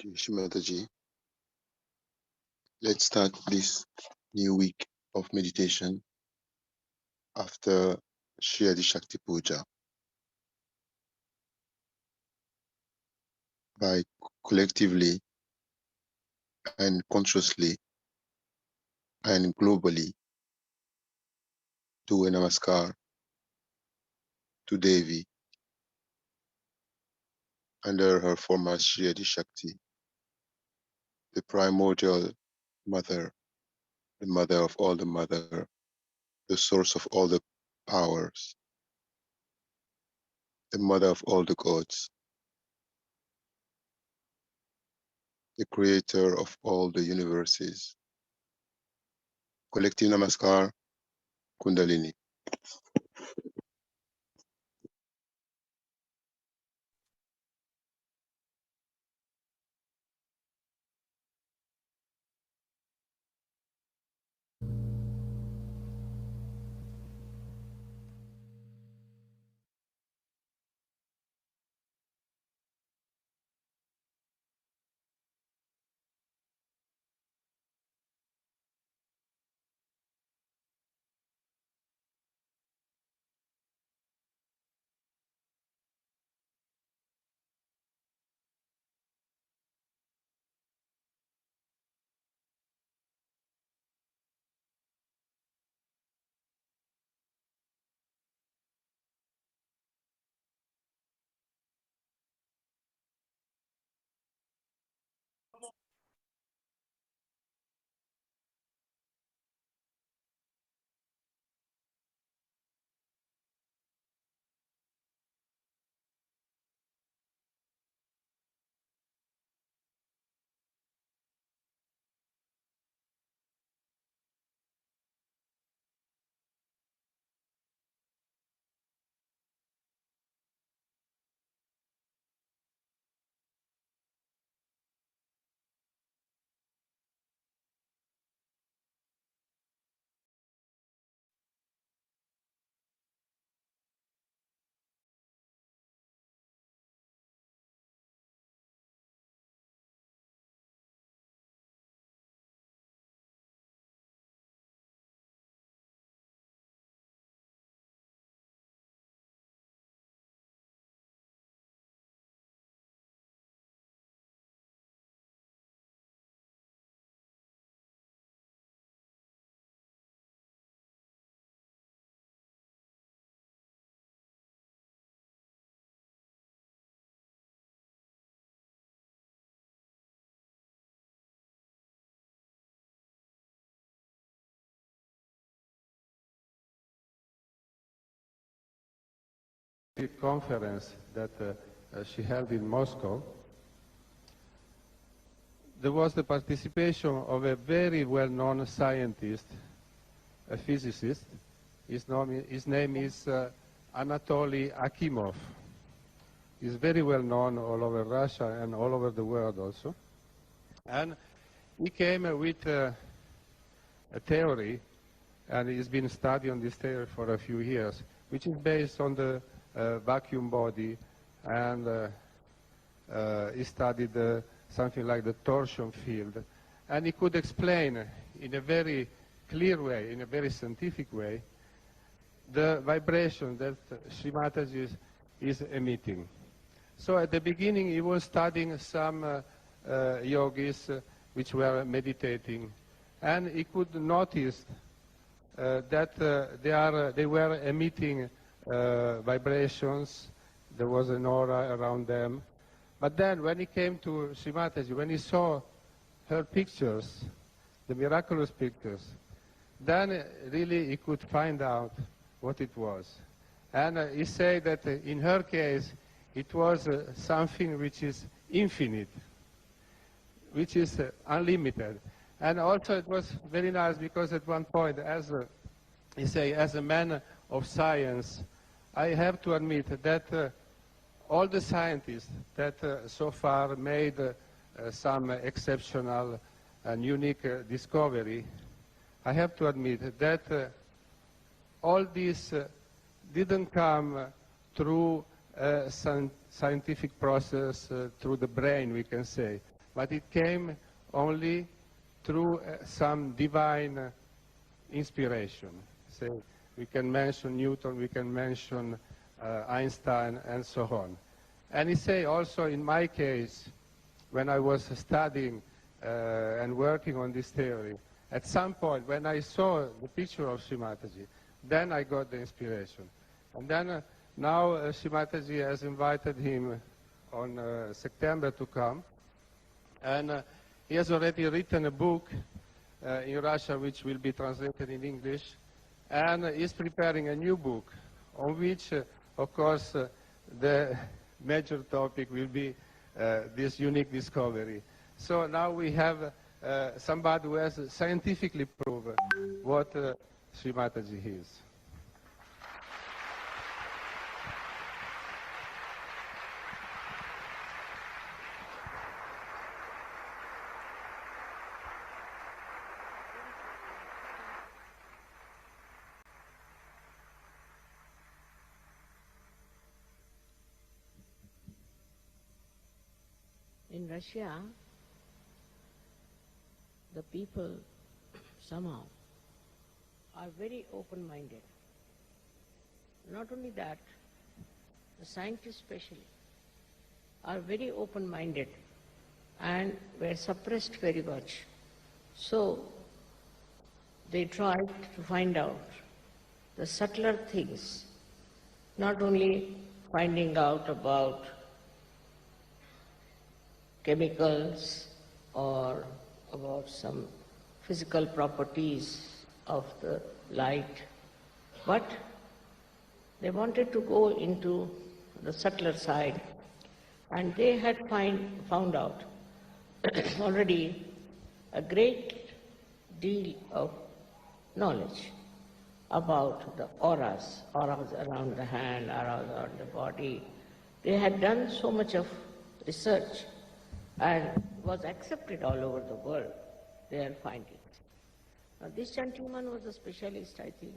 Shimataji, let's start this new week of meditation after Shri Shakti Puja by collectively and consciously and globally do a namaskar to Devi under her former Shri Shakti, the primordial mother, the mother of all the mother, the source of all the powers, the mother of all the gods, the creator of all the universes. Collective namaskar, Kundalini. Conference that she held in Moscow, there was the participation of a very well-known scientist, a physicist. His name is Anatoly Akimov. He's very well known all over Russia and all over the world also. And he came with a theory, and he's been studying this theory for a few years, which is based on the vacuum body, and he studied something like the torsion field, and he could explain in a very clear way, in a very scientific way, the vibration that Sri Mataji is emitting. So at the beginning he was studying some yogis which were meditating, and he could notice that they were emitting vibrations. There was an aura around them. But then when he came to Sri Mataji, when he saw her pictures, the miraculous pictures, then really he could find out what it was. And he said that in her case it was something which is infinite, which is unlimited. And also it was very nice because at one point, as he said, as a man of science, I have to admit that all the scientists that so far made some exceptional and unique discovery, I have to admit that all this didn't come through a scientific process, through the brain, we can say. but it came only through some divine inspiration. Say, we can mention Newton, we can mention Einstein, and so on. And he say also in my case, when I was studying and working on this theory, at some point when I saw the picture of Srimataji, then I got the inspiration. And then now Srimataji has invited him on September to come, and he has already written a book in Russia which will be translated in English, and is preparing a new book on which, of course, the major topic will be this unique discovery. So now we have somebody who has scientifically proved what Srimataji is. In Russia, the people somehow are very open-minded. Not only that, the scientists especially are very open-minded and were suppressed very much. So they tried to find out the subtler things, not only finding out about chemicals or about some physical properties of the light, but they wanted to go into the subtler side, and they had found out already a great deal of knowledge about the auras around the hand, auras around the body. They had done so much of research and was accepted all over the world, their findings. Now, this gentleman was a specialist, I think,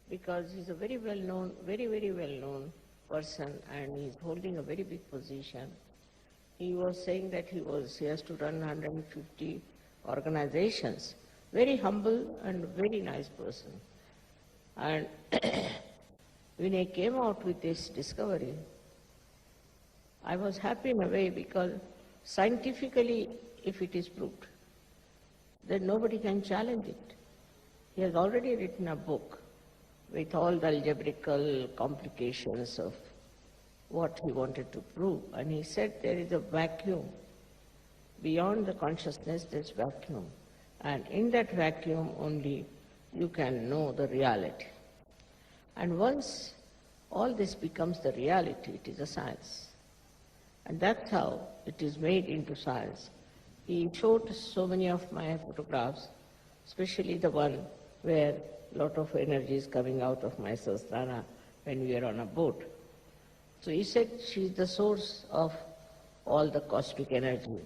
because he's a very well-known, very well-known person, and he's holding a very big position. He was saying that he has to run 150 organizations. Very humble and very nice person. And when he came out with this discovery, I was happy in a way, because scientifically, if it is proved, then nobody can challenge it. He has already written a book with all the algebraical complications of what he wanted to prove. And he said there is a vacuum. Beyond the consciousness, there's vacuum. And in that vacuum only you can know the reality. And once all this becomes the reality, it is a science. And that's how it is made into science. He showed so many of my photographs, especially the one where a lot of energy is coming out of my Sahasrara when we are on a boat. So he said she's the source of all the cosmic energy.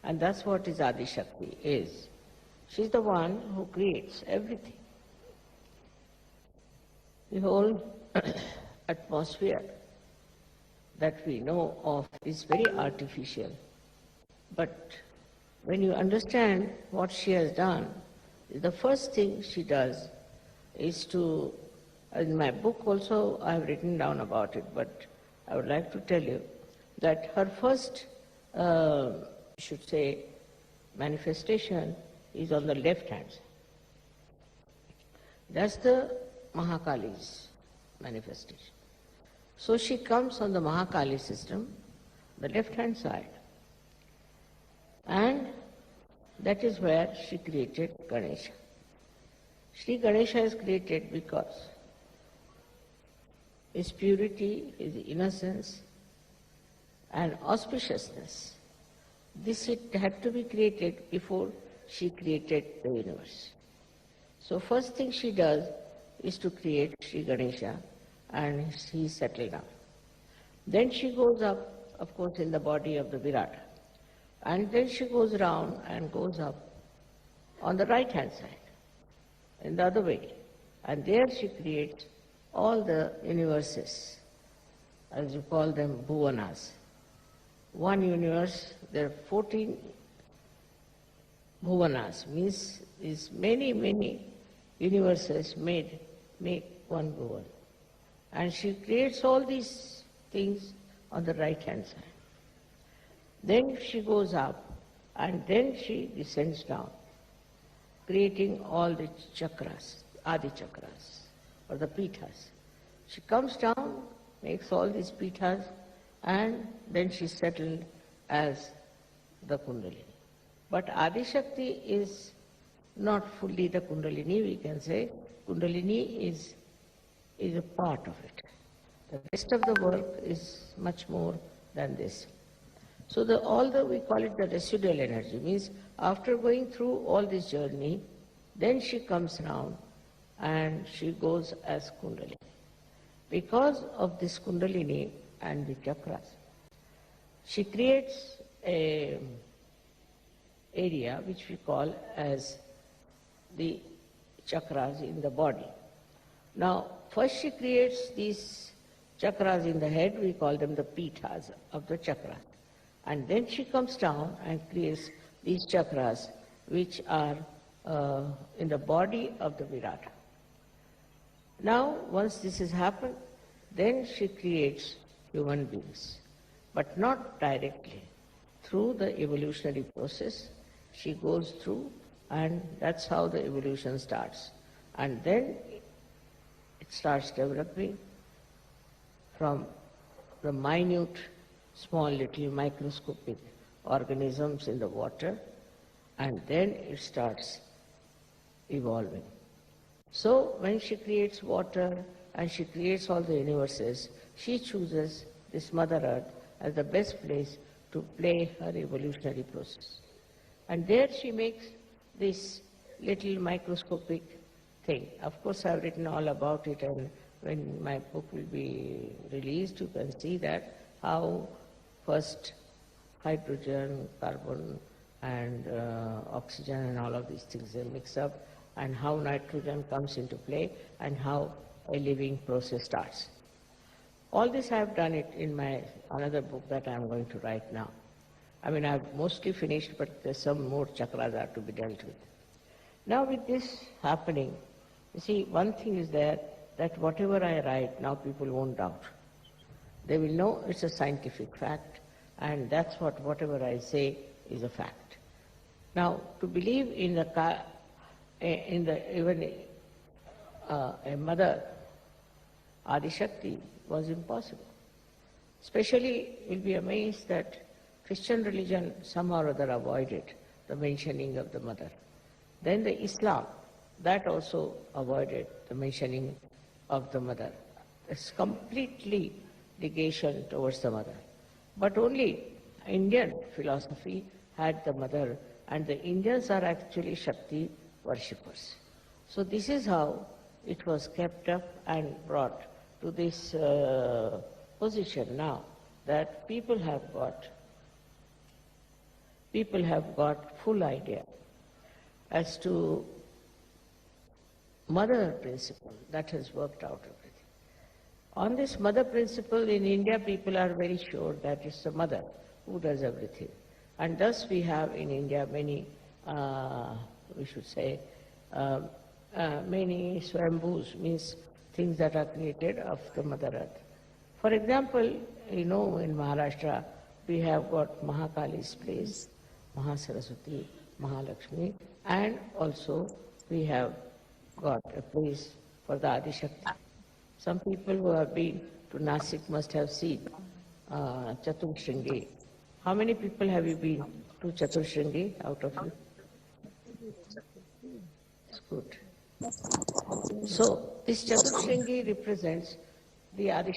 And that's what his Adi Shakti is. She's the one who creates everything. The whole atmosphere that we know of is very artificial. But when you understand what she has done, the first thing she does is to, in my book also I have written down about it, but I would like to tell you that her first, should say, manifestation is on the left hand side. That's the Mahakali's manifestation. So she comes on the Mahakali system, the left-hand side, and that is where she created Ganesha. Sri Ganesha is created because his purity, his innocence, and auspiciousness. This it had to be created before she created the universe. So first thing she does is to create Sri Ganesha, and he settled down. Then she goes up, of course, in the body of the Virata. And then she goes round and goes up on the right-hand side, in the other way. And there she creates all the universes, as you call them, bhuvanas. one universe, there are 14 bhuvanas, means is many, many universes make one bhuvan. And she creates all these things on the right hand side. Then she goes up and then she descends down, creating all the chakras, adi chakras, or the pithas. She comes down, makes all these pithas, and then she settled as the Kundalini. But Adi Shakti is not fully the Kundalini, we can say. Kundalini is a part of it. The rest of the work is much more than this. So we call it the residual energy, means after going through all this journey, then she comes down and she goes as Kundalini. Because of this Kundalini and the chakras, she creates a area which we call as the chakras in the body. Now, first she creates these chakras in the head, we call them the pithas of the chakras. And then she comes down and creates these chakras which are in the body of the Virata. Now, once this has happened, then she creates human beings, but not directly. Through the evolutionary process, she goes through, and that's how the evolution starts. And then it starts developing from the minute, small little microscopic organisms in the water, and then it starts evolving. So when she creates water and she creates all the universes, she chooses this Mother Earth as the best place to play her evolutionary process. And there she makes this little microscopic thing. Of course, I've written all about it, and when my book will be released, you can see that how first hydrogen, carbon, and oxygen and all of these things they mix up, and how nitrogen comes into play, and how a living process starts. All this I have done it in my another book that I am going to write now. I mean, I've mostly finished, but there's some more chakras are to be dealt with. Now with this happening, you see, one thing is there, that whatever I write, now people won't doubt. They will know it's a scientific fact, and that's whatever I say is a fact. Now, to believe in even a mother, Adi Shakti, was impossible. Especially, you'll be amazed that Christian religion somehow or other avoided the mentioning of the mother. Then the Islam, that also avoided the mentioning of the mother. It's completely negation towards the mother. But only Indian philosophy had the mother, and the Indians are actually Shakti worshippers. So this is how it was kept up and brought to this position now, that people have got full idea as to mother principle that has worked out everything. On this mother principle in India, people are very sure that it's the mother who does everything. And thus we have in India many, we should say, many swambhus, means things that are created of the Mother Earth. For example, you know, in Maharashtra, we have got Mahakali's place, Mahasaraswati, Mahalakshmi, and also we have got a place for the Adi Shakti. Some people who have been to Nasik must have seen Chaturshringi. How many people have you been to Chaturshringi out of you? It's good. So, this Chaturshringi represents the Adi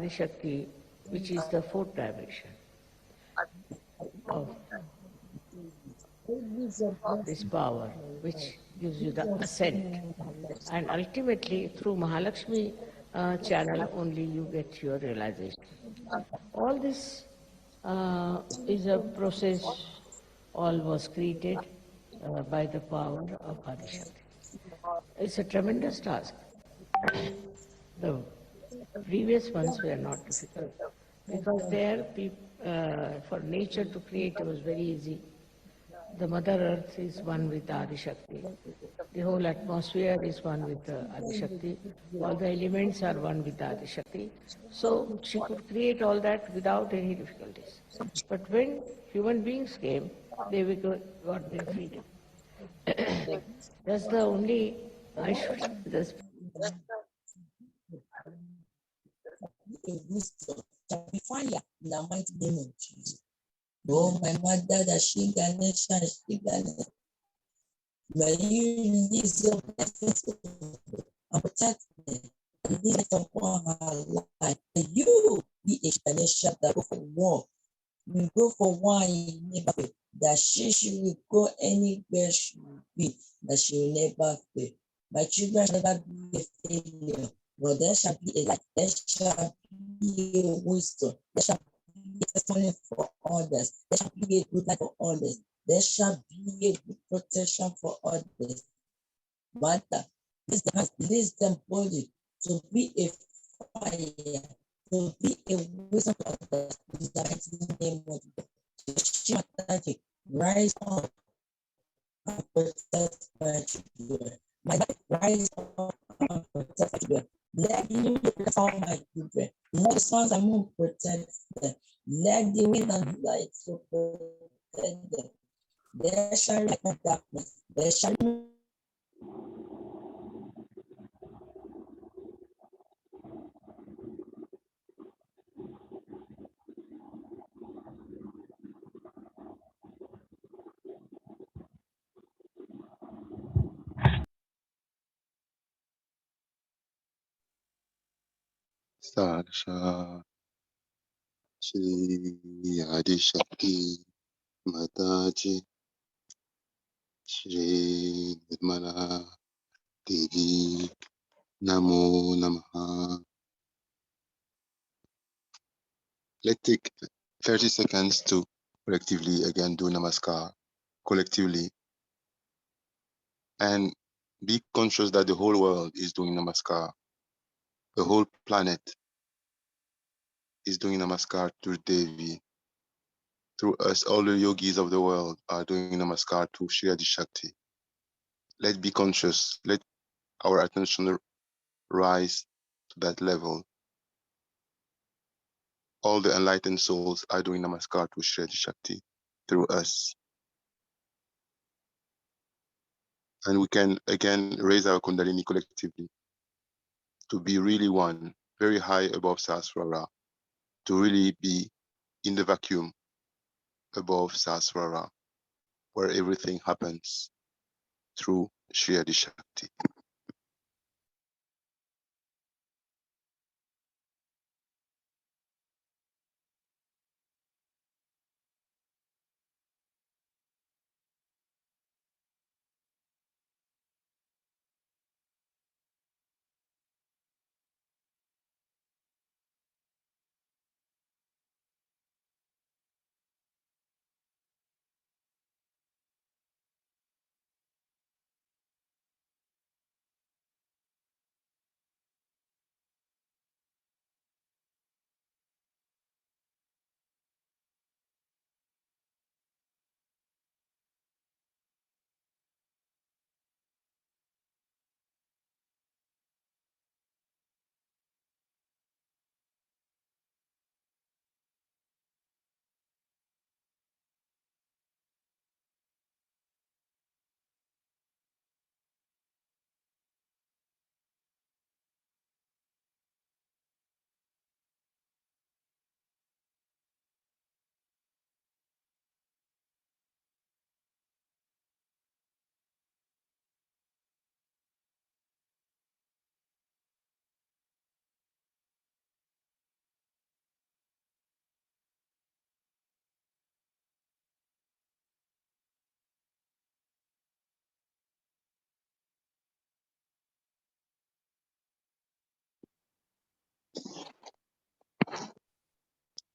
Shakti, which is the fourth dimension of this power, which gives you the ascent. And ultimately, through Mahalakshmi channel only you get your realization. All this is a process, all was created by the power of Adi Shakti. It's a tremendous task. The previous ones were not difficult. because there for nature to create was very easy. The Mother Earth is one with Adi Shakti. The whole atmosphere is one with Adi Shakti. All the elements are one with Adi Shakti. So she could create all that without any difficulties. But when human beings came, they got their freedom. That's the only, I should say, this. A wisdom shall be fire in the mighty name of Jesus. Oh, my mother, that she Ganesha, she Ganesha. May you release your blessings and protect them. Release it upon her life. May you be a Ganesha that go for war. We go for war in never that she will go anywhere she will be, that she will never fail. My children shall never be a failure, but there shall be a light, there shall be a wisdom, there shall be a testimony for others, there shall be a good life for others, there shall be a good protection for others. Mother, leads them boldly to be a fire, to be a wisdom to others, in the mighty name of Jesus. Rise up and protect my children. My life, rise up and protect my children. Let you protect all my children. Let the sons and moon protect them. Let the wind and light so protect them. There shall be no darkness. There shall be no Sahasrara, Shri Adi Shakti Mataji, Shri Nirmala Devi, Namo Namaha. Let's take 30 seconds to collectively again do Namaskar collectively and be conscious that the whole world is doing Namaskar. The whole planet is doing Namaskar to Devi. Through us, all the yogis of the world are doing Namaskar to Shri Adi Shakti. Let's be conscious. Let our attention rise to that level. All the enlightened souls are doing Namaskar to Shri Adi Shakti through us. And we can again raise our Kundalini collectively to be really one, very high above Sahasrara, to really be in the vacuum above Sahasrara, where everything happens through Shri Adi Shakti.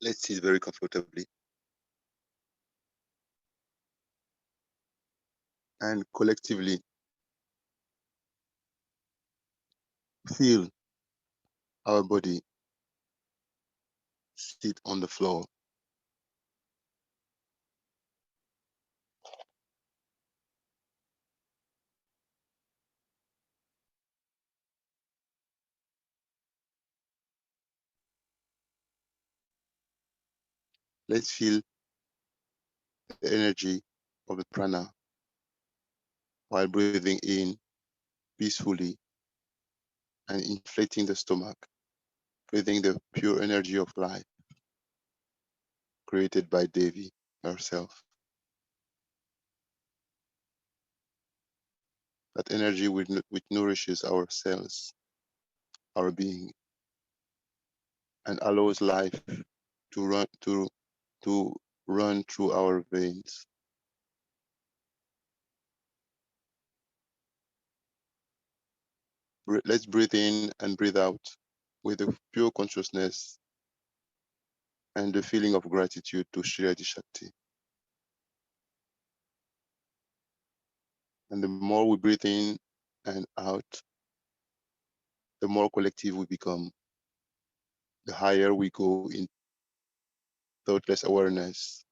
Let's sit very comfortably and collectively feel our body sit on the floor. Let's feel the energy of the prana while breathing in peacefully and inflating the stomach, breathing the pure energy of life created by Devi herself. That energy which nourishes our cells, our being, and allows life to run through our veins. Let's breathe in and breathe out with a pure consciousness and the feeling of gratitude to Shri Adi Shakti. And the more we breathe in and out, the more collective we become, the higher we go in thoughtless awareness,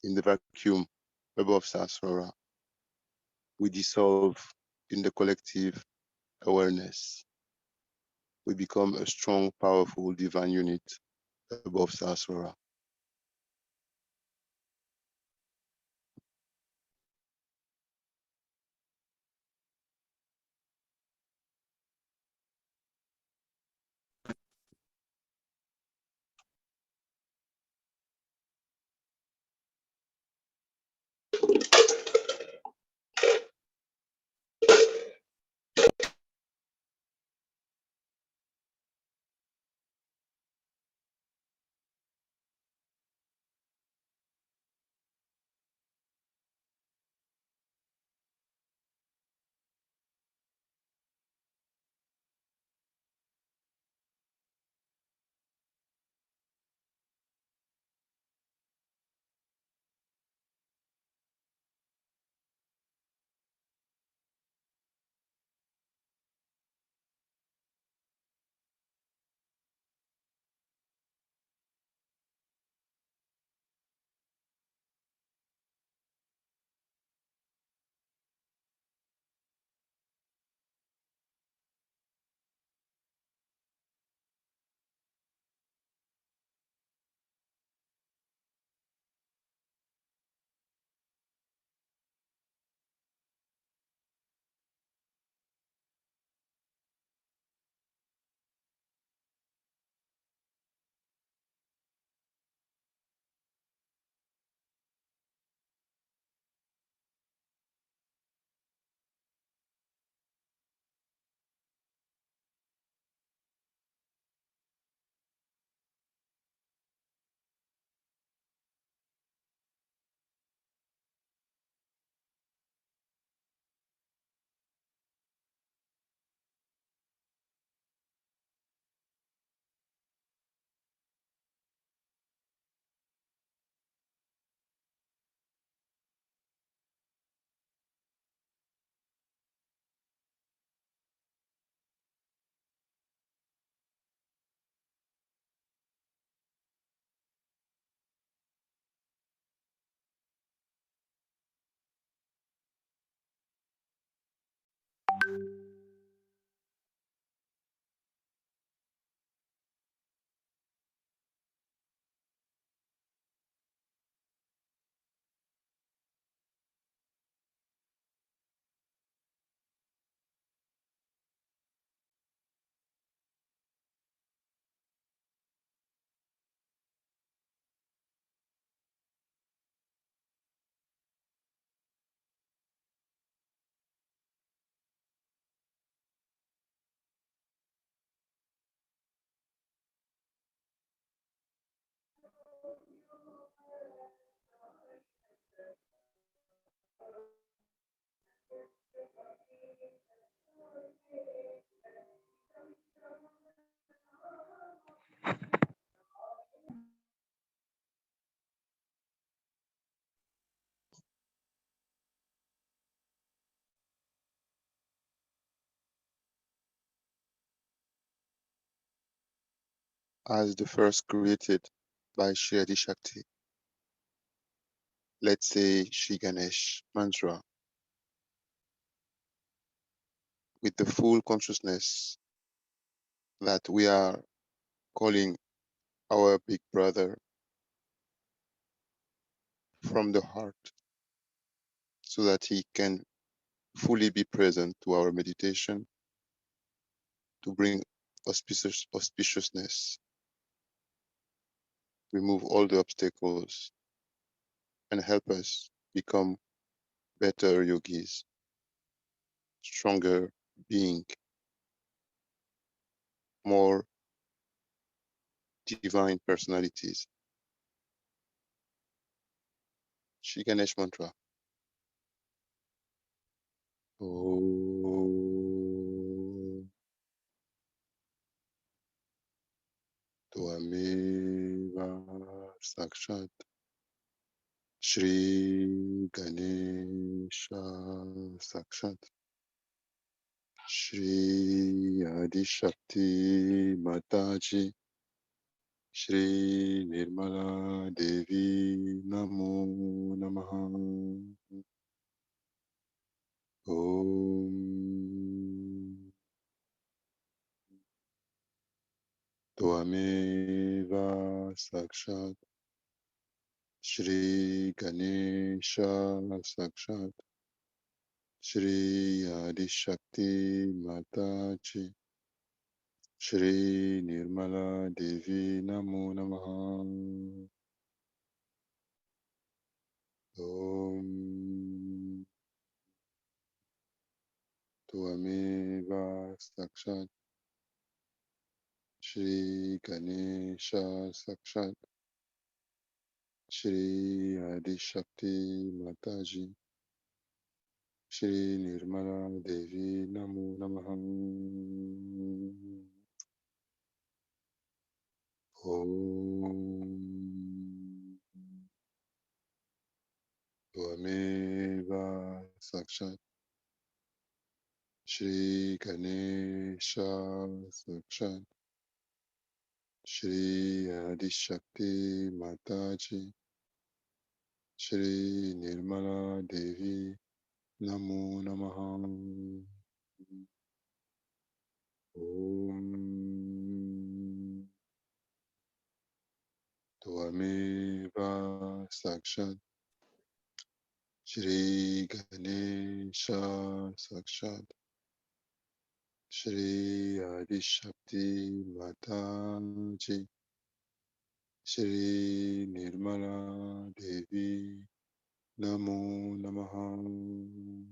in the vacuum above Sahasrara. We dissolve in the collective awareness. We become a strong, powerful divine unit above Sahasrara. as the first created by Shri Adi Shakti. Let's say Shri Ganesh mantra with the full consciousness that we are calling our big brother from the heart so that he can fully be present to our meditation to bring auspiciousness, remove all the obstacles, and help us become better yogis, stronger being, more divine personalities. Shri Ganesh mantra. Om Tvameva Sakshat Shri Ganesha Sakshat Shri Adi Shakti Mataji Shri Nirmala Devi Namo Namaha Om Tvameva Sakshat Shri Ganesha Sakshat Shri Adi Shakti Mataji Shri Nirmala Devi Namo Namaha Om Tvameva Sakshat Shri Ganesha Sakshat Shri Adi Shakti Mataji Shri Nirmala Devi Namo Namaha Om Tvameva Sakshat Shri Ganesha Sakshat Shri Adi Shakti Mataji Shri Nirmala Devi Namo Namaha Om Tvameva Sakshat Shri Ganesha Sakshat Shri Adi Shakti Mataji Shri Nirmala Devi Namo Namaha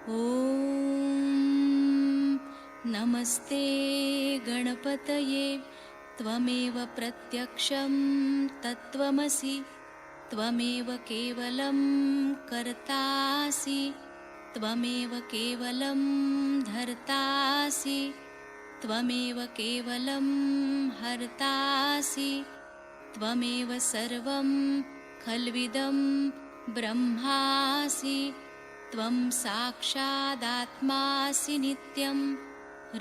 ॐ नमस्ते गणपतये त्वमेव प्रत्यक्षं तत्त्वमसि त्वमेव केवलं कर्तासि त्वमेव केवलं धर्तासि त्वमेव केवलं हर्तासि त्वमेव सर्वं खल्विदं ब्रह्मासि त्वं साक्षादात्मासि नित्यं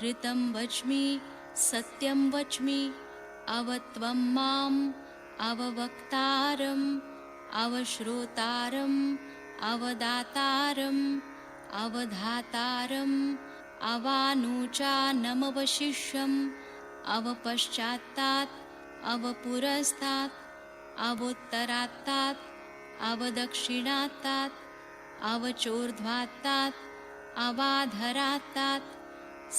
ऋतं वच्मि सत्यं वच्मि अवत्वं माम् अववक्तारम् अवश्रोतारम् अवदातारम् अवधातारम् अवानुचानमवशिष्यम् अवपश्चात्तात् अवपुरस्तात् अवोत्तरात्तात् अवदक्षिणात्तात् अवचोर्ध्वात्तात् अवाधरात्तात्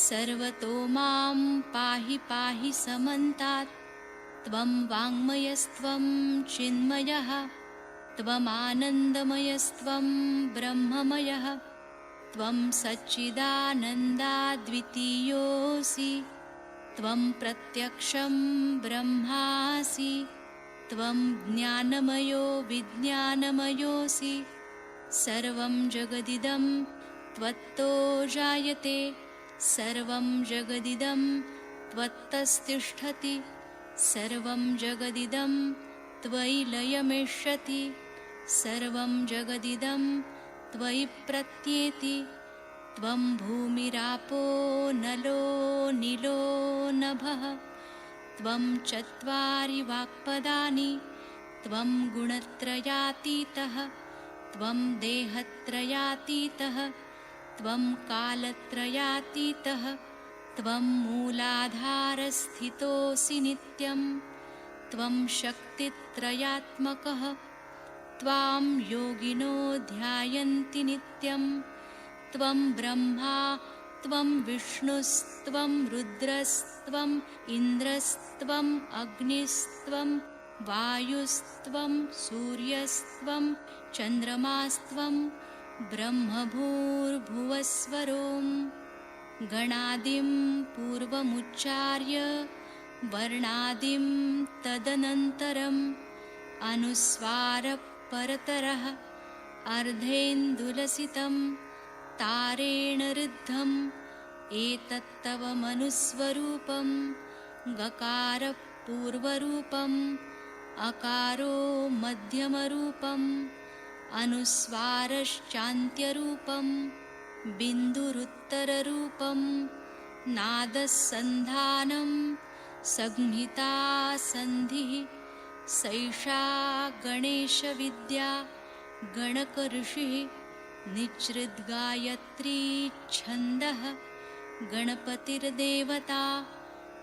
सर्वतो मां पाहि पाहि समन्तात् त्वं वाङ्मयस्त्वं चिन्मयः त्वमानन्दमयस्त्वं ब्रह्ममयः त्वं सच्चिदानन्दाद्वितीयोऽसि त्वं प्रत्यक्षं ब्रह्मासि त्वं ज्ञानमयो विज्ञानमयोऽसि सर्वं जगदिदं त्वत्तो जायते सर्वं जगदिदं त्वत्तस्तिष्ठति सर्वं जगदिदं त्वयि लयमेष्यति सर्वं जगदिदं त्वयि प्रत्येति त्वं भूमिरापो नलो नीलो नभः त्वं चत्वारि वाक्पदानि त्वं गुणत्रयातीतः त्वं देहत्रयातीतः त्वं कालत्रयातीतः त्वं मूलाधारस्थितोऽसि नित्यं त्वं शक्तित्रयात्मकः त्वां योगिनो ध्यायन्ति नित्यं त्वं ब्रह्मा त्वं विष्णुस्त्वं रुद्रस्त्वम् इन्द्रस्त्वम् अग्निस्त्वं वायुस्त्वं सूर्यस्त्वं चन्द्रमास्त्वं ब्रह्मभूर्भुवस्वरों गणादिं पूर्वमुच्चार्य वर्णादिं तदनन्तरम् अनुस्वारपरतरः अर्धेन्दुलसितं तारेण ऋद्धम् एतत्तव मनुस्वरूपं गकारपूर्वरूपम् अकारो मध्यमरूपम् अनुस्वारश्चान्त्यरूपं बिन्दुरुत्तररूपं नादसन्धानं संहिता सन्धिः सैषा गणेशविद्या गणकऋषिः निच्छृद्गायत्री छन्दः गणपतिर्देवता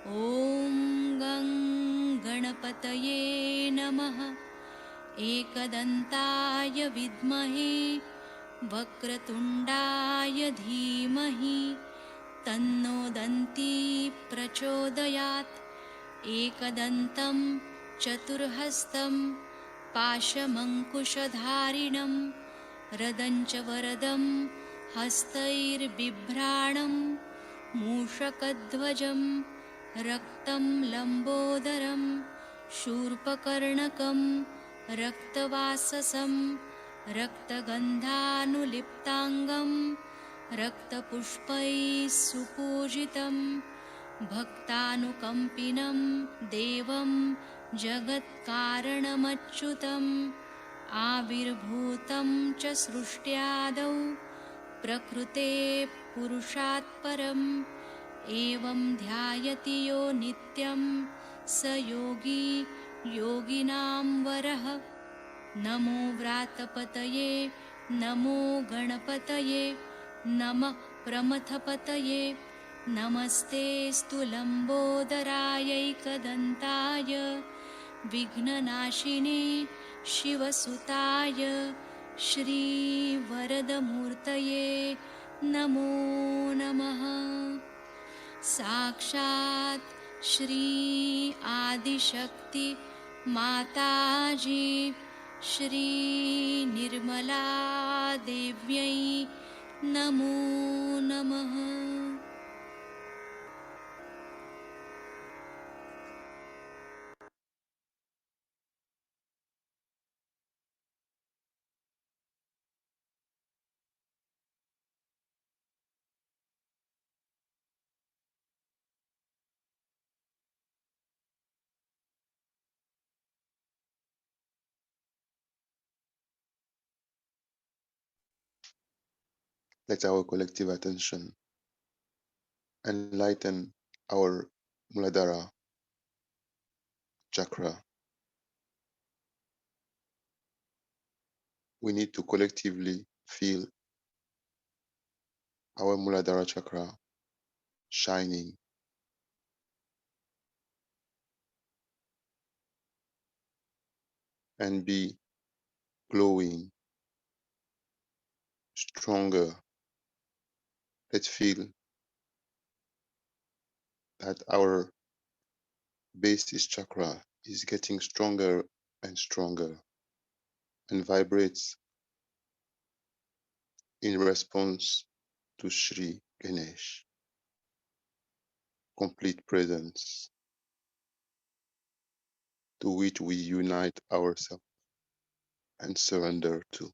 ॐ गं गणपतये नमः एकदन्ताय विद्महे वक्रतुण्डाय धीमहि तन्नो दन्ती प्रचोदयात् एकदन्तं चतुर्हस्तं पाशमङ्कुशधारिणं रदञ्च वरदं हस्तैर्बिभ्राणं मूषकध्वजं रक्तं लम्बोदरं शूर्पकर्णकं रक्तवाससं रक्तगन्धानुलिप्ताङ्गं रक्तपुष्पैः सुपूजितं भक्तानुकम्पिनं देवं जगत्कारणमच्युतम् आविर्भूतं च सृष्ट्यादौ प्रकृते पुरुषात् परम् एवं ध्यायति यो नित्यं स योगी योगिनां वरः नमो व्रातपतये नमो गणपतये नमः प्रमथपतये नमस्तेऽस्तु लम्बोदरायैकदन्ताय विघ्ननाशिने शिवसुताय श्रीवरदमूर्तये नमो नमः साक्षात् श्री आदिशक्ति माताजी श्री निर्मला देव्यै नमो नमः। Let our collective attention enlighten our Muladhara chakra. We need to collectively feel our Muladhara chakra shining and be glowing, stronger. Let's feel that our basis chakra is getting stronger and stronger and vibrates in response to Sri Ganesh, complete presence. to which we unite ourselves and surrender to.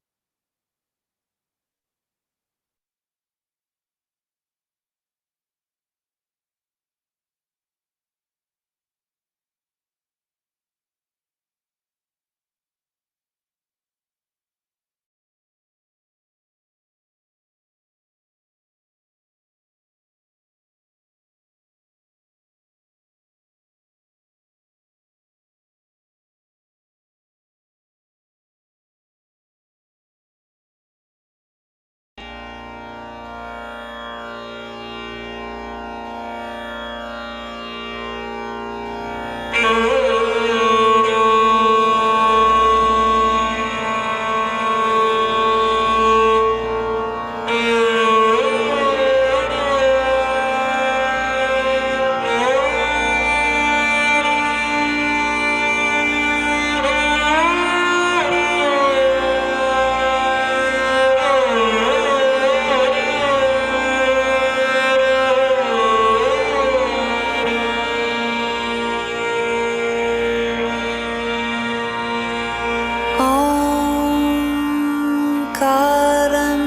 ॐकारं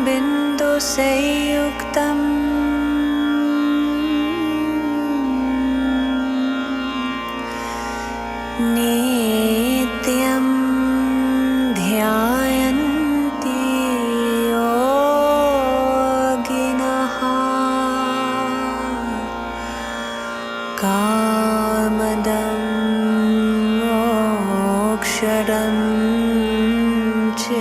बिन्दुसंयुक्तम् नित्यं ध्यायन्ति योगिनः कामदं मोक्षदं चैव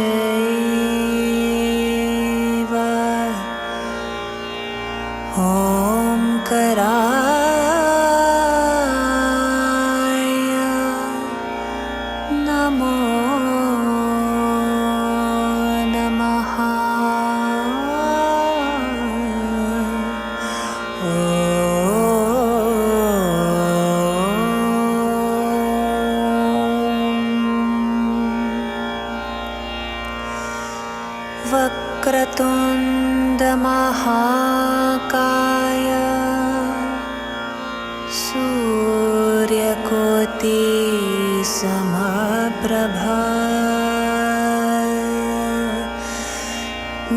ॐकराय नमो नमः वक्रतुण्डमहाकाय सूर्यकोटिसमप्रभा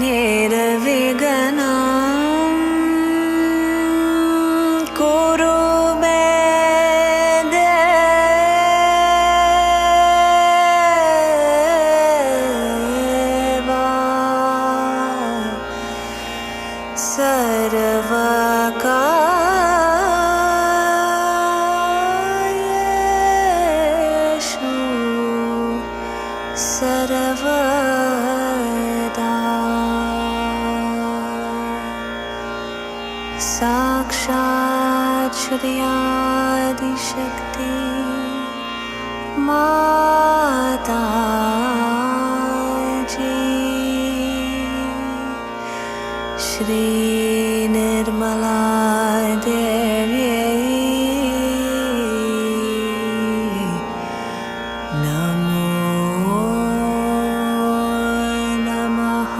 निर्विघ्नं कुरु मे देव सर्वकार्येषु सर्वदा साक्षात् श्री आदिशक्ति माता जी श्री निर्मला देव्यै नमो नमः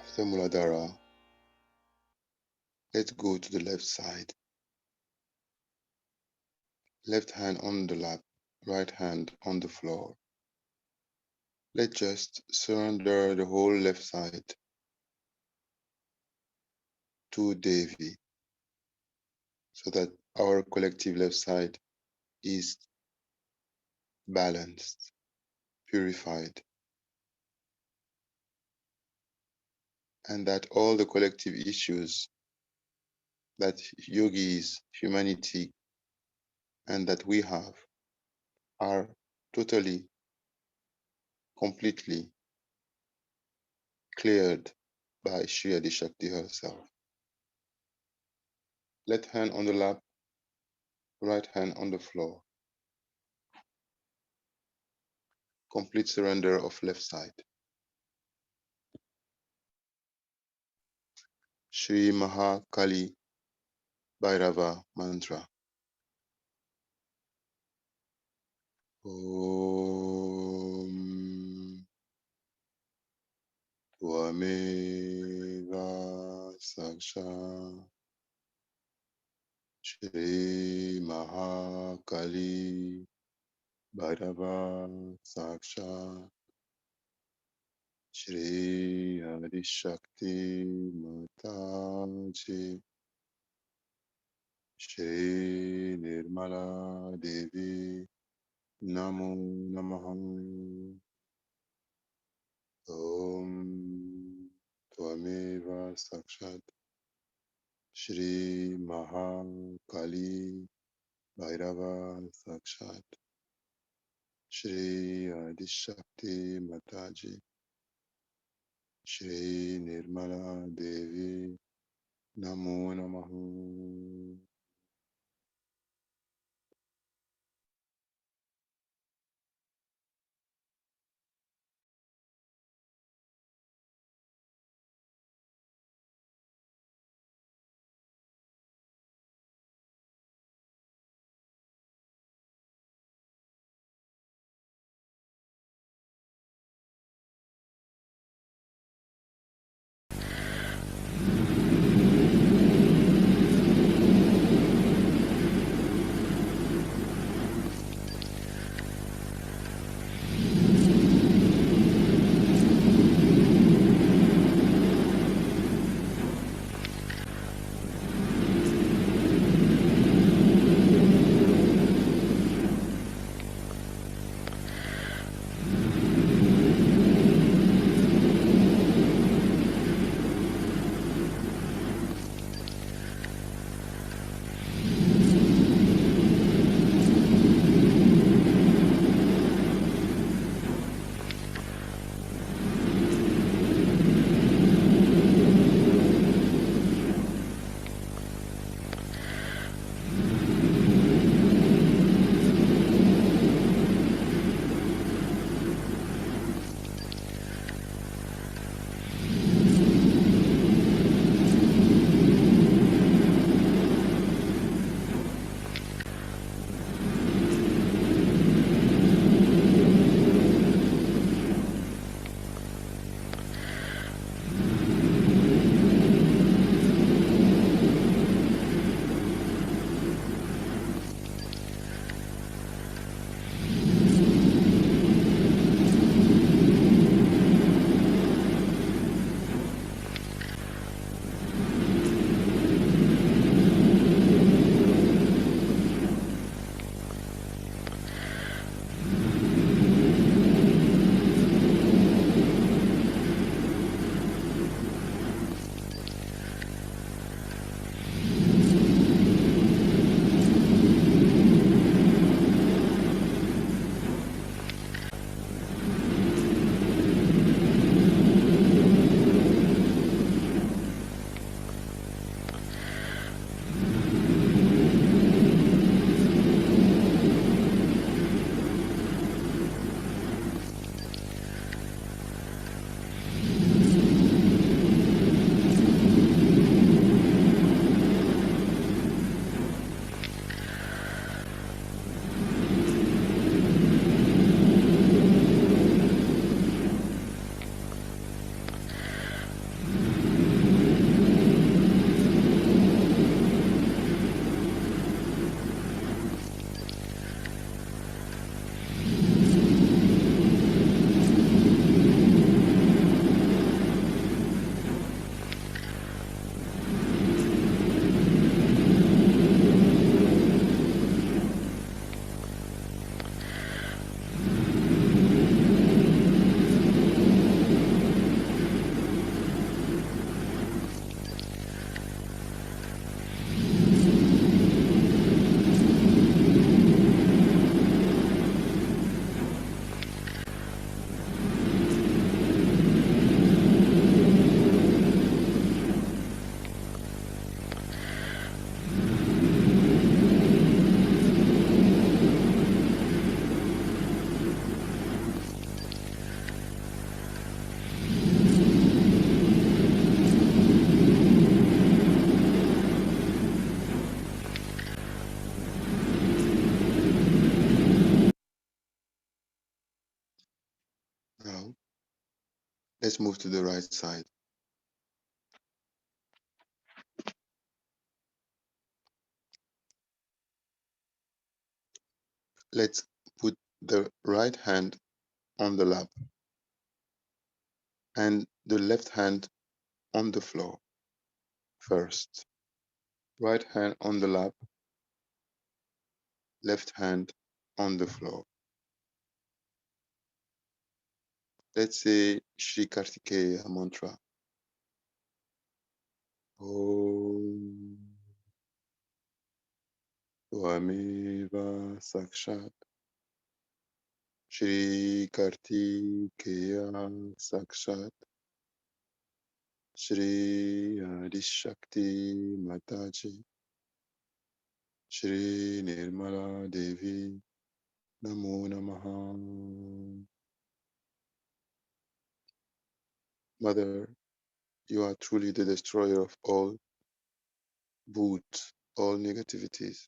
After Muladhara, let's go to the left side. Left hand on the lap, right hand on the floor. Let's just surrender the whole left side to Devi so that our collective left side is balanced, purified, and that all the collective issues that yogis, humanity, and that we have are totally, completely cleared by Shri Adi Shakti herself. Left hand on the lap, right hand on the floor. Complete surrender of left side. Shri Mahakali Bhairava Mantra. Om Tvameva Saksha Shri Mahakali Bhairava Saksha Shri Adi Shakti Mataji Shri Nirmala Devi Namo Namaha Om Tvameva Sakshat Shri Mahakali Bhairava Sakshat Shri Adi Shakti Mataji Shri Nirmala Devi Namo Namaha. Let's move to the right side. Let's put the right hand on the lap and the left hand on the floor first. Right hand on the lap, left hand on the floor. Let's say Shri Kartikeya mantra. Om Tvameva Sakshat Shri Kartikeya Sakshat Shri Adishakti Mataji Shri Nirmala Devi Namo Namaha. Mother, you are truly the destroyer of all bhut, all negativities.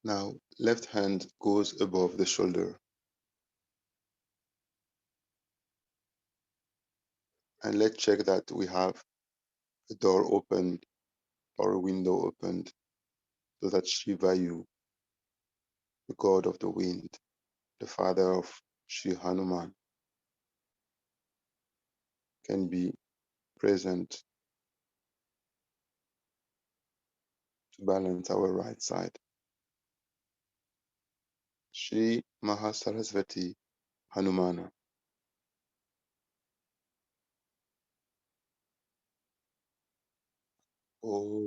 Now, left hand goes above the shoulder. And let's check that we have a door opened or a window opened so that Shivayu, the god of the wind, the father of Sri Hanuman, can be present to balance our right side. Shri Mahasarasvati Hanumana. Om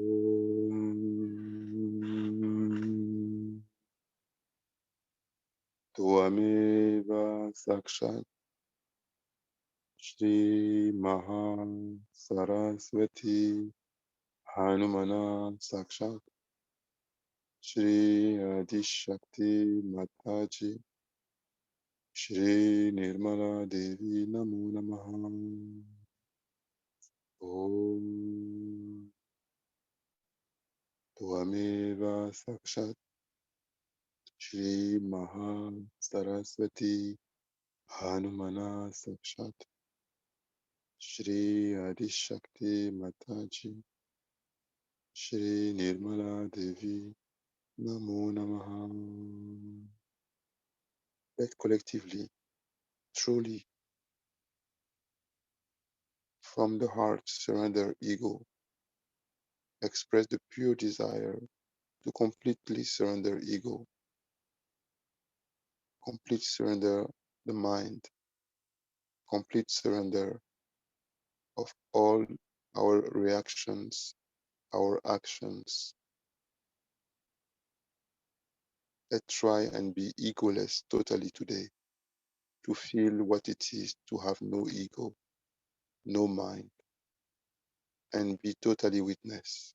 Tvameva Sakshat Shri Mahasarasvati Hanumana Sakshat Shri Adishakti Mataji Shri Nirmala Devi Namo Namaha. Om Tvameva Sakshat Shri Maha Saraswati Hanumana Sakshat Shri Adishakti Mataji Shri Nirmala Devi Namo Namaha. Let collectively, truly, from the heart, surrender ego, express the pure desire to completely surrender ego, complete surrender the mind, complete surrender of all our reactions, our actions. Let's try and be egoless totally today, to feel what it is to have no ego, no mind, and be totally witness.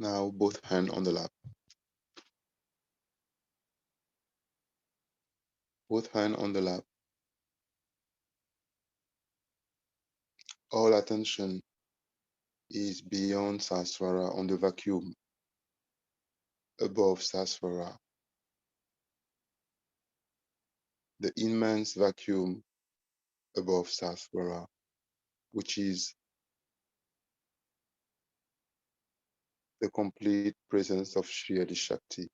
Now both hands on the lap, both hands on the lap, all attention is beyond Sahasrara, on the vacuum above Sahasrara, the immense vacuum above Sahasrara, which is the complete presence of Shri Adi Shakti,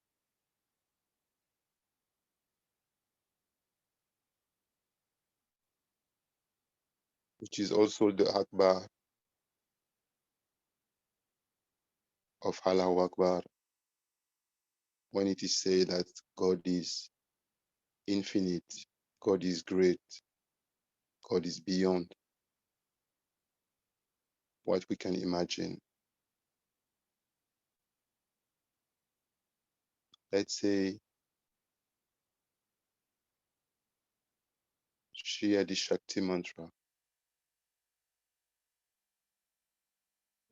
which is also the Akbar of Allahu Akbar, when it is said that God is infinite, God is great, God is beyond what we can imagine. Let's say Shri Adi Shakti mantra.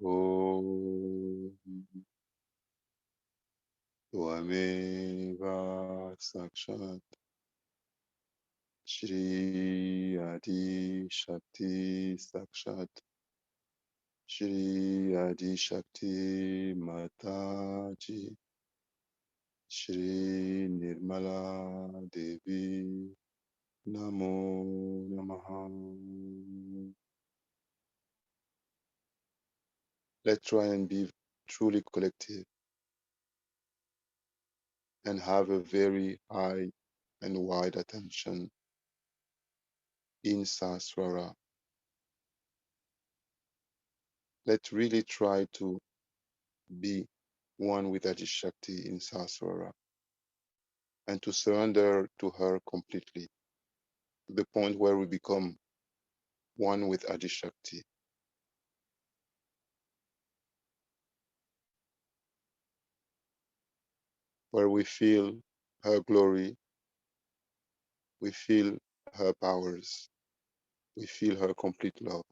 Om Tvameva Sakshat Shri Adi Shakti Sakshat Shri Adi Shakti Mataji Shri Nirmala Devi Namo Namaha. Let's try and be truly collective and have a very high and wide attention in Sahasrara. Let's really try to be one with Adi Shakti in Sahasrara and to surrender to her completely to the point where we become one with Adi Shakti, where we feel her glory, we feel her powers, we feel her complete love.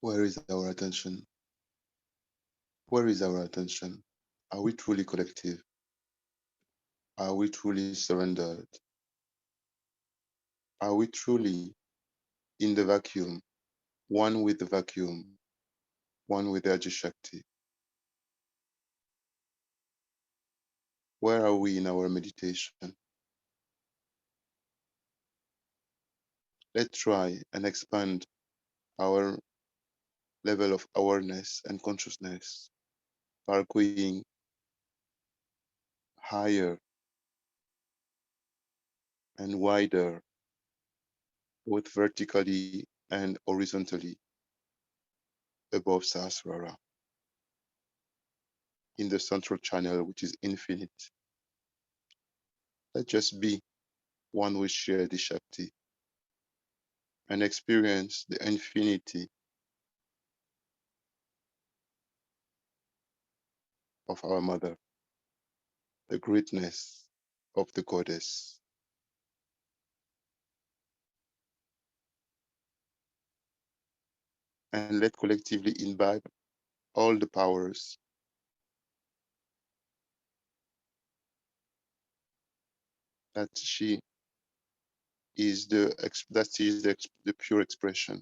Where is our attention? Where is our attention? Are we truly collective? Are we truly surrendered? Are we truly in the vacuum, one with the vacuum, one with Aji Shakti? Where are we in our meditation? Let's try and expand our level of awareness and consciousness by going higher and wider, both vertically and horizontally above Sahasrara, in the central channel, which is infinite. Let's just be one with Shri Shakti and experience the infinity of our mother, the greatness of the goddess. And let collectively imbibe all the powers that she is the pure expression.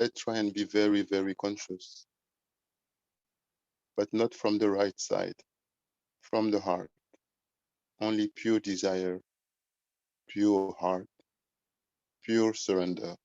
Let's try and be very, very conscious, but not from the right side, from the heart. Only pure desire, pure heart, pure surrender.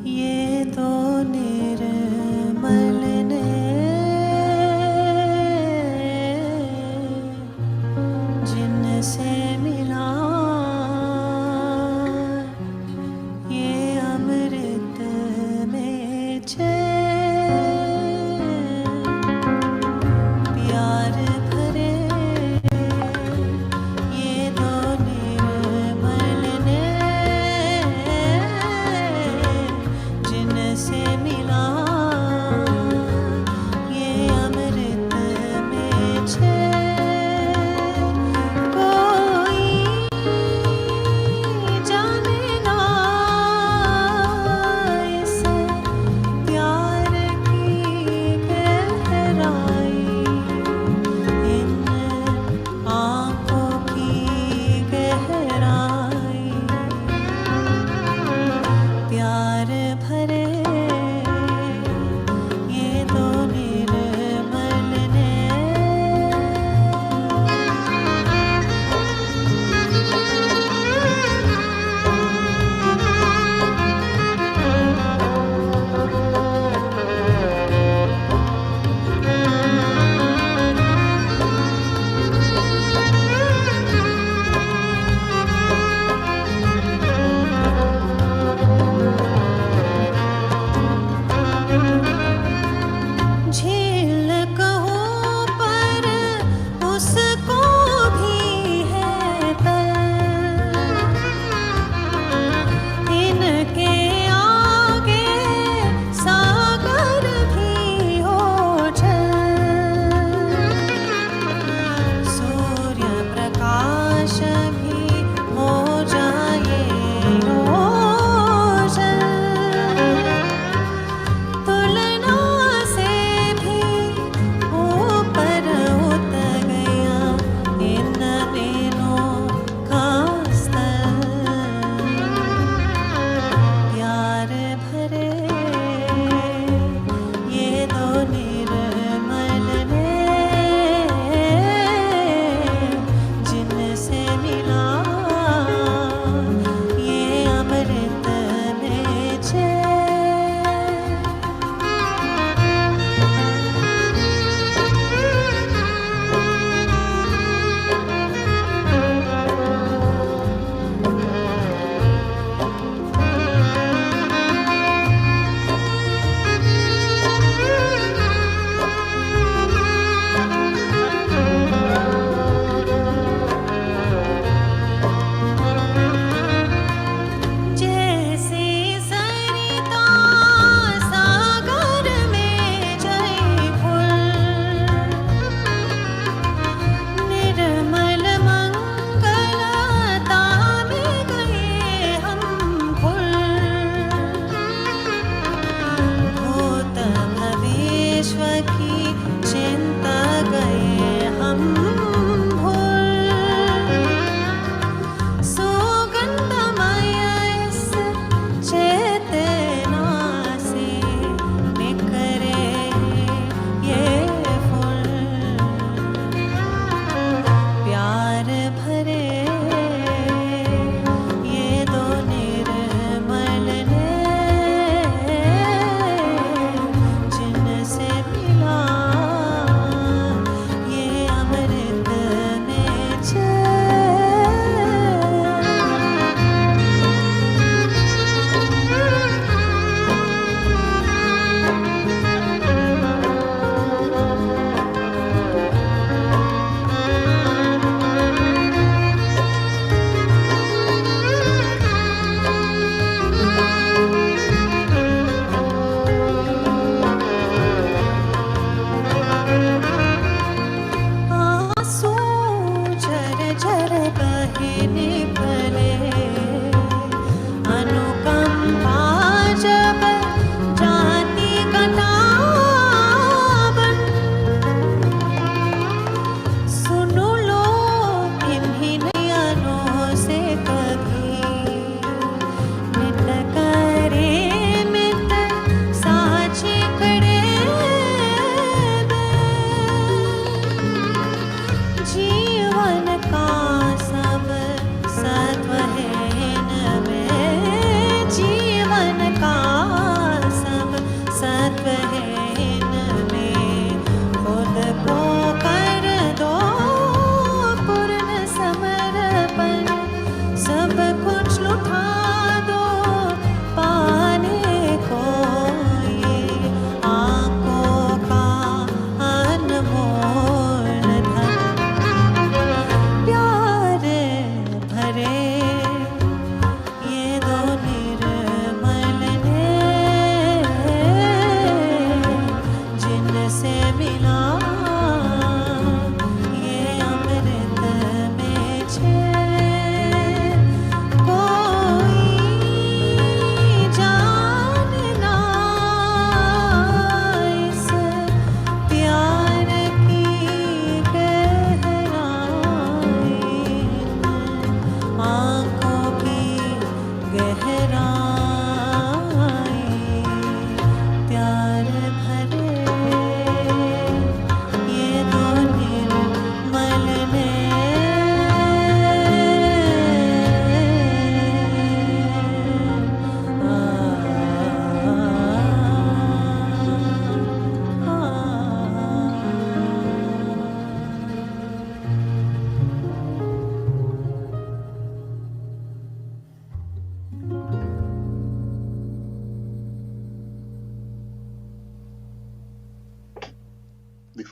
ये तो निर्मल ने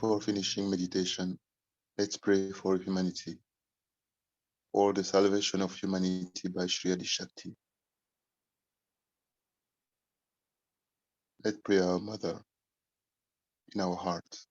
Before finishing meditation, let's pray for humanity, for the salvation of humanity by Sri Adi Shakti. Let's pray our Mother in our hearts.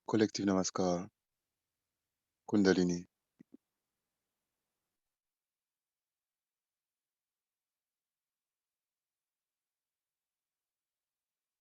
Collective Namaskar, Kundalini.